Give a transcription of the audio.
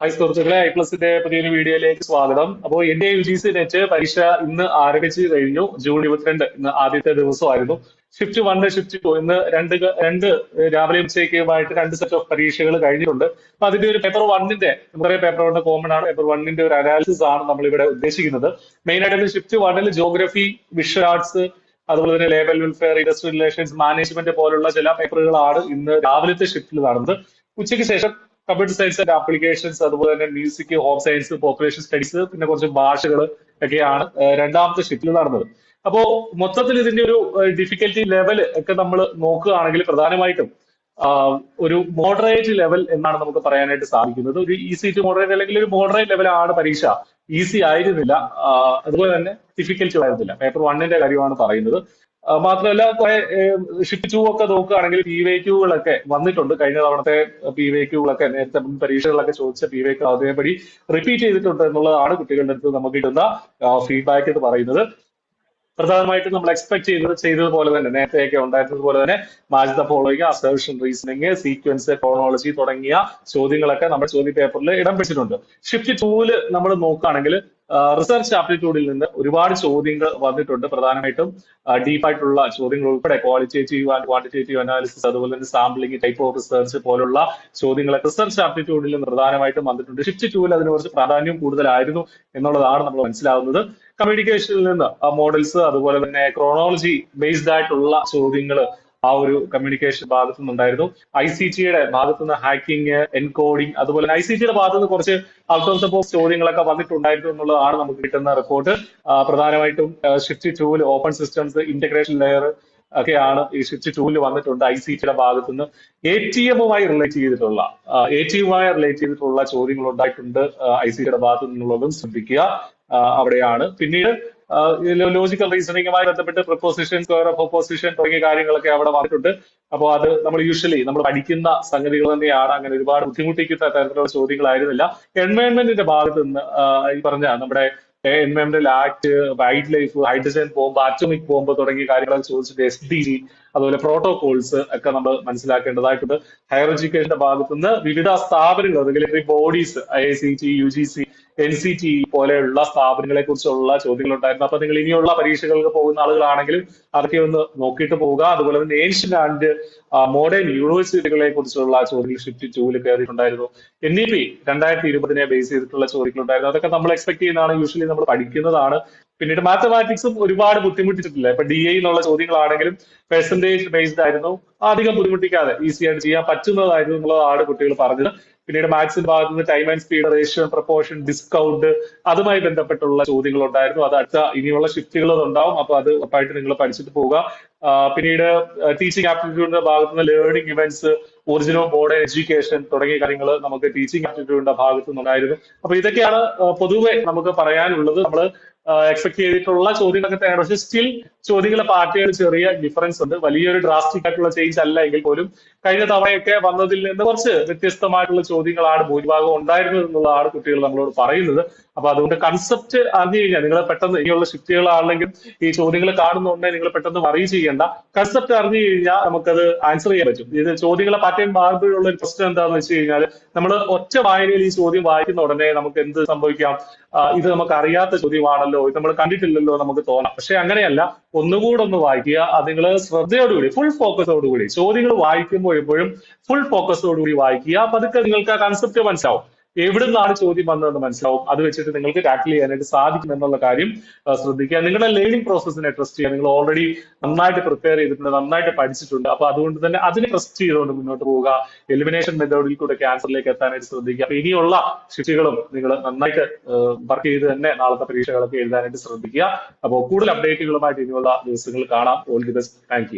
Hi സുഹൃത്തുക്കളെ, I പ്ലസിന്റെ പുതിയൊരു വീഡിയോയിലേക്ക് സ്വാഗതം. അപ്പോൾ എന്റെ UGC നെറ്റ് പരീക്ഷ ഇന്ന് ആരംഭിച്ചു കഴിഞ്ഞു. ജൂൺ 22 ഇന്ന് ആദ്യത്തെ ദിവസമായിരുന്നു. ഷിഫ്റ്റ് 1, ഷിഫ്റ്റ് 2 ഇന്ന് രണ്ട് രാവിലെ ഉച്ചയ്ക്കുമായിട്ട് രണ്ട് സെറ്റ് ഓഫ് പരീക്ഷകൾ കഴിഞ്ഞിട്ടുണ്ട്. അപ്പൊ അതിന്റെ ഒരു പേപ്പർ വണ്ണിന്റെ നമുക്കറിയാം, പേപ്പർ വണ്ണ് കോമൺ ആണ്. പേപ്പർ വണ്ണിന്റെ ഒരു അനാലിസിസ് ആണ് നമ്മൾ ഇവിടെ ഉദ്ദേശിക്കുന്നത്. മെയിൻ ആയിട്ട് ഷിഫ്റ്റ് 1 ജോഗ്രഫി, വിഷ്വൽ ആർട്സ്, അതുപോലെ തന്നെ label welfare, industrial relations, management പോലുള്ള ചില പേപ്പറുകളാണ് ഇന്ന് രാവിലത്തെ ഷിഫ്റ്റിൽ നടന്നത്. ഉച്ചയ്ക്ക് ശേഷം കമ്പ്യൂട്ടർ സയൻസ് ആൻഡ് ആപ്ലിക്കേഷൻസ്, അതുപോലെ തന്നെ music, home science, population studies, പിന്നെ കുറച്ച് ഭാഷകൾ ഒക്കെയാണ് രണ്ടാമത്തെ ഷിഫ്റ്റിൽ നടന്നത്. അപ്പോ മൊത്തത്തിൽ ഇതിന്റെ ഒരു ഡിഫിക്കൽറ്റി ലെവൽ ഒക്കെ നമ്മൾ നോക്കുകയാണെങ്കിൽ പ്രധാനമായിട്ടും ഒരു മോഡറേറ്റ് ലെവൽ എന്നാണ് നമുക്ക് പറയാനായിട്ട് സാധിക്കുന്നത്. ഒരു ഈസി ടു മോഡറേറ്റ് അല്ലെങ്കിൽ ഒരു മോഡറേറ്റ് ലെവലാണ് പരീക്ഷ. ഈസി ആയിരുന്നില്ല, അതുപോലെ തന്നെ ഡിഫിക്കൽറ്റി ആയിരുന്നില്ല. പേപ്പർ വണ്ണിന്റെ കാര്യമാണ് പറയുന്നത്. മാത്രമല്ല കുറെ ഷിഫ്റ്റ് 2 ഒക്കെ നോക്കുകയാണെങ്കിൽ PYQകളൊക്കെ വന്നിട്ടുണ്ട്. കഴിഞ്ഞ തവണത്തെ PYQകളൊക്കെ, നേരത്തെ മുൻ പരീക്ഷകളിലൊക്കെ ചോദിച്ച PYQ അതേപടി റിപ്പീറ്റ് ചെയ്തിട്ടുണ്ട് എന്നുള്ളതാണ് കുട്ടികളുടെ അടുത്ത് നമുക്ക് കിട്ടുന്ന ഫീഡ്ബാക്ക് എന്ന് പറയുന്നത്. പ്രധാനമായിട്ടും നമ്മൾ എക്സ്പെക്ട് ചെയ്തതുപോലെ തന്നെ, നേരത്തെയൊക്കെ ഉണ്ടായിരുന്നത് പോലെ തന്നെ match the following, assertion, reasoning, sequence, chronology തുടങ്ങിയ ചോദ്യങ്ങളൊക്കെ നമ്മുടെ ചോദ്യ പേപ്പറിൽ ഇടം പിടിച്ചിട്ടുണ്ട്. ഷിഫ്റ്റ് 2 നമ്മൾ നോക്കുകയാണെങ്കിൽ റിസർച്ച് ആപ്റ്റിറ്റ്യൂഡിൽ നിന്ന് ഒരുപാട് ചോദ്യങ്ങൾ വന്നിട്ടുണ്ട്. പ്രധാനമായിട്ടും ഡീപ്പായിട്ടുള്ള ചോദ്യങ്ങൾ ഉൾപ്പെടെ ക്വാളിറ്റേറ്റീവ് ആൻഡ് ക്വാണ്ടിറ്റേറ്റീവ് അനാലിസിസ്, അതുപോലെ തന്നെ സാമ്പിളിംഗ്, ടൈപ്പ് ഓഫ് റിസർച്ച് പോലുള്ള ചോദ്യങ്ങളൊക്കെ റിസർച്ച് ആപ്റ്റിറ്റ്യൂഡിൽ നിന്ന് പ്രധാനമായിട്ടും വന്നിട്ടുണ്ട്. ഷിഫ്റ്റ് 2 അതിന് കുറച്ച് പ്രാധാന്യം കൂടുതലായിരുന്നു എന്നുള്ളതാണ് നമ്മൾ മനസ്സിലാവുന്നത്. കമ്മ്യൂണിക്കേഷനിൽ നിന്ന് മോഡൽസ്, അതുപോലെ തന്നെ ക്രോണോളജി ബേസ്ഡ് ആയിട്ടുള്ള ചോദ്യങ്ങൾ ആ ഒരു കമ്മ്യൂണിക്കേഷൻ ഭാഗത്തു നിന്നുണ്ടായിരുന്നു. ICTയുടെ ഭാഗത്തു നിന്ന് ഹാക്കിംഗ്, എൻകോഡിംഗ്, അതുപോലെ തന്നെ ICTയുടെ ഭാഗത്തു നിന്ന് കുറച്ച് ഔട്ട് ഓഫ് ദ ബോക്സ് ചോദ്യങ്ങളൊക്കെ വന്നിട്ടുണ്ടായിരുന്നു എന്നുള്ളതാണ് നമുക്ക് കിട്ടുന്ന റിപ്പോർട്ട്. പ്രധാനമായിട്ടും shift 2 open systems, integration layer ഒക്കെയാണ് ഈ ഷിഫ്റ്റ് 2 വന്നിട്ടുണ്ട്. ICTയുടെ ഭാഗത്തുനിന്ന് ATMുമായി റിലേറ്റ് ചെയ്തിട്ടുള്ള ചോദ്യങ്ങൾ ഉണ്ടായിട്ടുണ്ട്. ICTയുടെ ഭാഗത്തു നിന്നുള്ളതും ശ്രദ്ധിക്കുക. അവിടെയാണ്. പിന്നീട് ലോജിക്കൽ റീസണിങ്ങുമായി ബന്ധപ്പെട്ട് പ്രപ്പോസിഷൻ, സ്ക്വയർ ഓഫ് ഓപ്പോസിഷൻ തുടങ്ങിയ കാര്യങ്ങളൊക്കെ അവിടെ വന്നിട്ടുണ്ട്. അപ്പോൾ അത് നമ്മൾ യൂഷ്വലി നമ്മൾ പഠിക്കുന്ന സംഗതികൾ തന്നെയാണ്. അങ്ങനെ ഒരുപാട് ബുദ്ധിമുട്ടിക്കുന്ന തരത്തിലുള്ള ചോദ്യങ്ങളായിരുന്നില്ല. എൻവയോൺമെന്റിന്റെ ഭാഗത്ത് നിന്ന് ഈ പറഞ്ഞ നമ്മുടെ എൻവയോൺമെന്റൽ act, wild life, hydrogen bomb, atomic bomb തുടങ്ങിയ കാര്യങ്ങളൊക്കെ ചോദിച്ചിട്ട് SDG, അതുപോലെ പ്രോട്ടോകോൾസ് ഒക്കെ നമ്മൾ മനസ്സിലാക്കേണ്ടതായിട്ടുണ്ട്. ഹയർ എഡ്യൂക്കേഷന്റെ ഭാഗത്തുനിന്ന് വിവിധ സ്ഥാപനങ്ങൾ, regulatory bodies, IICT, UGC, NCTE പോലെയുള്ള സ്ഥാപനങ്ങളെ കുറിച്ചുള്ള ചോദ്യങ്ങൾ ഉണ്ടായിരുന്നു. അപ്പൊ നിങ്ങൾ ഇനിയുള്ള പരീക്ഷകൾക്ക് പോകുന്ന ആളുകളാണെങ്കിലും അതൊക്കെ ഒന്ന് നോക്കിയിട്ട് പോവുക. അതുപോലെ തന്നെ ഏൻഷ്യന്റ് ആൻഡ് മോഡേൺ യൂണിവേഴ്സിറ്റികളെ കുറിച്ചുള്ള ചോദ്യങ്ങൾ ഷിഫ്റ്റ് 2 കയറിയിട്ടുണ്ടായിരുന്നു. NEP 2020 ബേസ് ചെയ്തിട്ടുള്ള ചോദ്യങ്ങൾ ഉണ്ടായിരുന്നു. അതൊക്കെ നമ്മൾ എക്സ്പെക്ട് ചെയ്യുന്നതാണ്, യൂഷ്വലി നമ്മൾ പഠിക്കുന്നതാണ്. പിന്നീട് മാത്തമാറ്റിക്സും ഒരുപാട് ബുദ്ധിമുട്ടിച്ചിട്ടില്ല. ഇപ്പൊ DA എന്നുള്ള ചോദ്യങ്ങളാണെങ്കിലും പെർസെന്റേജ് ബേസ്ഡ് ആയിരുന്നു. അധികം ബുദ്ധിമുട്ടിക്കാതെ ഈസി ആയിട്ട് ചെയ്യാൻ പറ്റുന്നതായിരുന്നു എന്നുള്ളതാണ് കുട്ടികൾ പറഞ്ഞത്. പിന്നീട് മാത്സിന്റെ ഭാഗത്ത് നിന്ന് time and speed, ratio, proportion, discount, അതുമായി ബന്ധപ്പെട്ടുള്ള ചോദ്യങ്ങൾ ഉണ്ടായിരുന്നു. അത് അടുത്ത ഇനിയുള്ള ഷിഫ്റ്റുകൾ ഉണ്ടാവും. അപ്പൊ അത് ഉറപ്പായിട്ട് നിങ്ങൾ പഠിച്ചിട്ട് പോവുക. പിന്നീട് ടീച്ചിങ് ആപ്റ്റിറ്റ്യൂഡിന്റെ ഭാഗത്ത് നിന്ന് learning events, origin of modern education തുടങ്ങിയ കാര്യങ്ങൾ നമുക്ക് ടീച്ചിങ് ആപ്റ്റിറ്റ്യൂഡിന്റെ ഭാഗത്തു നിന്നുണ്ടായിരുന്നു. അപ്പൊ ഇതൊക്കെയാണ് പൊതുവെ നമുക്ക് പറയാനുള്ളത്. നമ്മൾ എക്സ്പെക്ട് ചെയ്തിട്ടുള്ള ചോദ്യങ്ങളൊക്കെ തന്നെയാണ്. പക്ഷെ സ്റ്റിൽ ചോദ്യങ്ങളെ പാർട്ടികൾ ചെറിയ ഡിഫറൻസ് ഉണ്ട്. വലിയൊരു ഡ്രാസ്റ്റിക് ആയിട്ടുള്ള ചേഞ്ച് അല്ല എങ്കിൽ പോലും കഴിഞ്ഞ തവണയൊക്കെ വന്നതിൽ നിന്ന് കുറച്ച് വ്യത്യസ്തമായിട്ടുള്ള ചോദ്യങ്ങളാണ് ഭൂരിഭാഗം ഉണ്ടായിരുന്നത് എന്നുള്ളതാണ് കുട്ടികൾ നമ്മളോട് പറയുന്നത്. അപ്പൊ അതുകൊണ്ട് കൺസെപ്റ്റ് അറിഞ്ഞു കഴിഞ്ഞാൽ നിങ്ങൾ പെട്ടെന്ന്, ഇനിയുള്ള ഷിഫ്റ്റുകളാണെങ്കിൽ ഈ ചോദ്യങ്ങൾ കാണുന്നുണ്ടെങ്കിൽ നിങ്ങൾ പെട്ടെന്ന് വറി ചെയ്യേണ്ട. കൺസെപ്റ്റ് അറിഞ്ഞു കഴിഞ്ഞാൽ നമുക്കത് ആൻസർ ചെയ്യാൻ പറ്റും. ഇത് ചോദ്യങ്ങളെ പാറ്റേൺ മാറുമ്പോഴുള്ള ഒരു പ്രശ്നം എന്താണെന്ന് വെച്ച് കഴിഞ്ഞാൽ, നമ്മൾ ഒറ്റ വായനയിൽ ഈ ചോദ്യം വായിക്കുന്ന ഉടനെ നമുക്ക് എന്ത് സംഭവിക്കാം, ഇത് നമുക്ക് അറിയാത്ത ചോദ്യമാണല്ലോ, ഇത് നമ്മൾ കണ്ടിട്ടില്ലല്ലോ നമുക്ക് തോന്നാം. പക്ഷെ അങ്ങനെയല്ല. ഒന്നുകൂടെ ഒന്ന് വായിക്കുക. അത് നിങ്ങൾ ശ്രദ്ധയോടുകൂടി, ഫുൾ ഫോക്കസോടുകൂടി ചോദ്യങ്ങൾ വായിക്കുമ്പോൾ എപ്പോഴും ഫുൾ ഫോക്കസോടുകൂടി വായിക്കുക. അപ്പൊ അതൊക്കെ നിങ്ങൾക്ക് ആ കൺസെപ്റ്റ് മനസ്സിലാവും, എവിടെ നിന്നാണ് ചോദ്യം വന്നതെന്ന് മനസ്സിലാവും. അത് വെച്ചിട്ട് നിങ്ങൾക്ക് ടാക്കിൾ ചെയ്യാനായിട്ട് സാധിക്കും എന്നുള്ള കാര്യം ശ്രദ്ധിക്കുക. നിങ്ങളുടെ ലേണിംഗ് പ്രോസസ്സിനെ ട്രസ്റ്റ് ചെയ്യുക. നിങ്ങൾ ഓൾറെഡി നന്നായിട്ട് പ്രിപ്പയർ ചെയ്തിട്ടുണ്ട്, നന്നായിട്ട് പഠിച്ചിട്ടുണ്ട്. അപ്പൊ അതുകൊണ്ട് തന്നെ അതിനെ ട്രസ്റ്റ് ചെയ്തുകൊണ്ട് മുന്നോട്ട് പോവുക. എലിമിനേഷൻ മെത്തേഡിൽ കൂടെ ക്യാൻസറിലേക്ക് എത്താനായിട്ട് ശ്രദ്ധിക്കുക. അപ്പൊ ഇനിയുള്ള ഷിഫ്റ്റുകളും നിങ്ങൾ നന്നായിട്ട് വർക്ക് ചെയ്ത് തന്നെ നാളത്തെ പരീക്ഷകളൊക്കെ എഴുതാനായിട്ട് ശ്രദ്ധിക്കുക. അപ്പോൾ കൂടുതൽ അപ്ഡേറ്റുകളുമായിട്ട് ഇനിയുള്ള ദിവസങ്ങൾ കാണാം. All the best. Thank you.